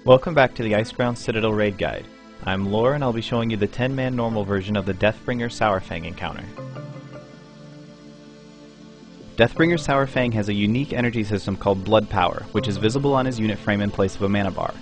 Welcome back to the Icebound Citadel Raid Guide. I'm Lore and I'll be showing you the 10-man normal version of the Deathbringer Saurfang encounter. Deathbringer Saurfang has a unique energy system called Blood Power, which is visible on his unit frame in place of a mana bar.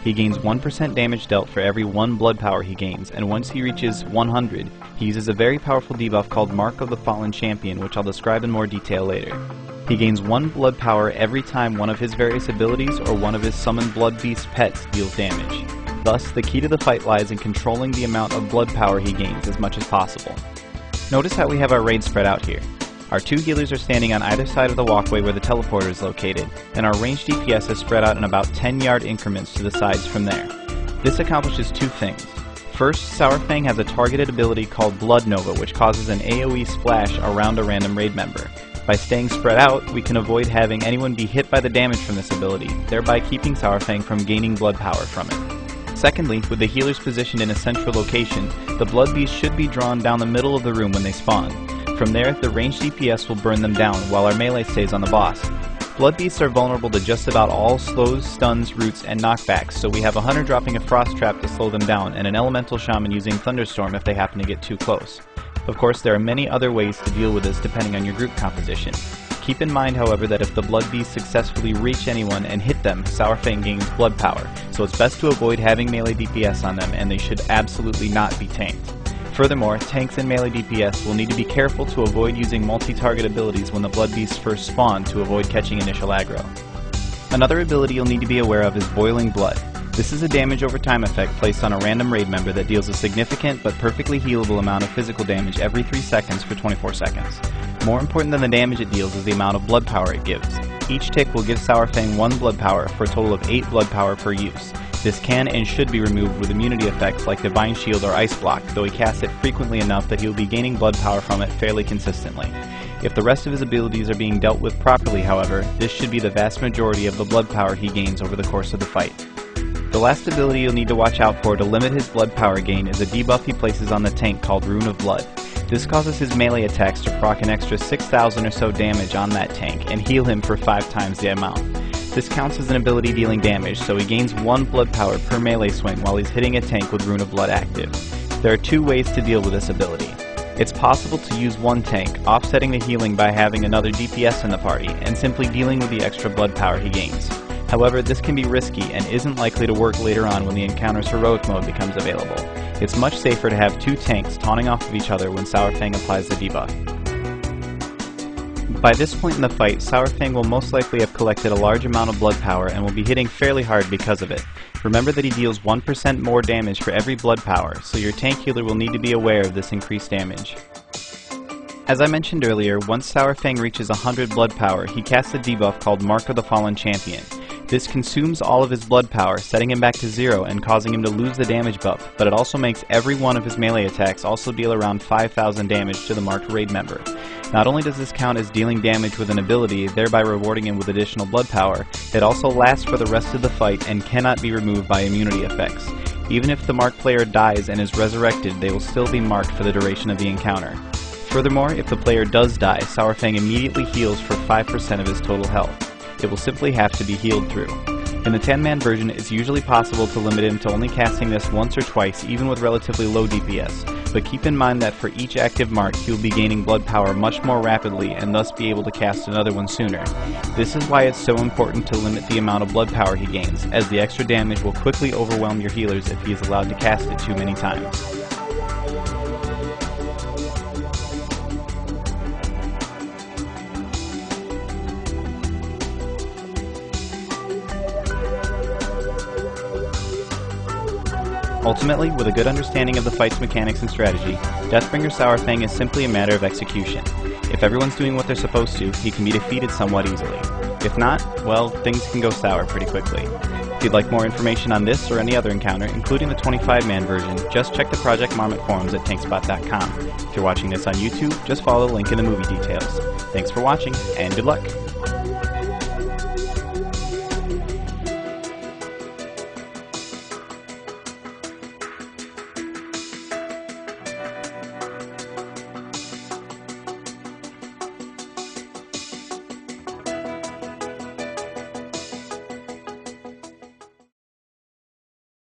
He gains 1% damage dealt for every 1 blood power he gains, and once he reaches 100, he uses a very powerful debuff called Mark of the Fallen Champion, which I'll describe in more detail later. He gains 1 blood power every time one of his various abilities or one of his summoned blood beast pets deals damage. Thus, the key to the fight lies in controlling the amount of blood power he gains as much as possible. Notice how we have our raid spread out here. Our 2 healers are standing on either side of the walkway where the teleporter is located, and our ranged DPS is spread out in about 10-yard increments to the sides from there. This accomplishes 2 things. First, Saurfang has a targeted ability called Blood Nova, which causes an AoE splash around a random raid member. By staying spread out, we can avoid having anyone be hit by the damage from this ability, thereby keeping Saurfang from gaining blood power from it. Secondly, with the healers positioned in a central location, the blood beasts should be drawn down the middle of the room when they spawn. From there, the ranged DPS will burn them down, while our melee stays on the boss. Blood beasts are vulnerable to just about all slows, stuns, roots, and knockbacks, so we have a hunter dropping a frost trap to slow them down, and an elemental shaman using thunderstorm if they happen to get too close. Of course, there are many other ways to deal with this depending on your group composition. Keep in mind, however, that if the blood beasts successfully reach anyone and hit them, Saurfang gains blood power, so it's best to avoid having melee DPS on them, and they should absolutely not be tanked. Furthermore, tanks and melee DPS will need to be careful to avoid using multi-target abilities when the blood beasts first spawn to avoid catching initial aggro. Another ability you'll need to be aware of is Boiling Blood. This is a damage over time effect placed on a random raid member that deals a significant but perfectly healable amount of physical damage every 3 seconds for 24 seconds. More important than the damage it deals is the amount of blood power it gives. Each tick will give Saurfang 1 blood power for a total of 8 blood power per use. This can and should be removed with immunity effects like Divine Shield or Ice Block, though he casts it frequently enough that he will be gaining blood power from it fairly consistently. If the rest of his abilities are being dealt with properly, however, this should be the vast majority of the blood power he gains over the course of the fight. The last ability you'll need to watch out for to limit his blood power gain is a debuff he places on the tank called Rune of Blood. This causes his melee attacks to proc an extra 6,000 or so damage on that tank and heal him for 5 times the amount. This counts as an ability dealing damage, so he gains 1 blood power per melee swing while he's hitting a tank with Rune of Blood active. There are 2 ways to deal with this ability. It's possible to use 1 tank, offsetting the healing by having another DPS in the party, and simply dealing with the extra blood power he gains. However, this can be risky and isn't likely to work later on when the encounter's heroic mode becomes available. It's much safer to have 2 tanks taunting off of each other when Saurfang applies the debuff. By this point in the fight, Saurfang will most likely have collected a large amount of blood power and will be hitting fairly hard because of it. Remember that he deals 1% more damage for every blood power, so your tank healer will need to be aware of this increased damage. As I mentioned earlier, once Saurfang reaches 100 blood power, he casts a debuff called Mark of the Fallen Champion. This consumes all of his blood power, setting him back to 0 and causing him to lose the damage buff, but it also makes every one of his melee attacks also deal around 5,000 damage to the marked raid member. Not only does this count as dealing damage with an ability, thereby rewarding him with additional blood power, it also lasts for the rest of the fight and cannot be removed by immunity effects. Even if the marked player dies and is resurrected, they will still be marked for the duration of the encounter. Furthermore, if the player does die, Saurfang immediately heals for 5% of his total health. It will simply have to be healed through. In the 10-man version, it's usually possible to limit him to only casting this once or twice, even with relatively low DPS, but keep in mind that for each active mark, he will be gaining blood power much more rapidly and thus be able to cast another one sooner. This is why it's so important to limit the amount of blood power he gains, as the extra damage will quickly overwhelm your healers if he is allowed to cast it too many times. Ultimately, with a good understanding of the fight's mechanics and strategy, Deathbringer Saurfang is simply a matter of execution. If everyone's doing what they're supposed to, he can be defeated somewhat easily. If not, well, things can go sour pretty quickly. If you'd like more information on this or any other encounter, including the 25-man version, just check the Project Marmot forums at TANKSPOT.com. If you're watching this on YouTube, just follow the link in the movie details. Thanks for watching, and good luck!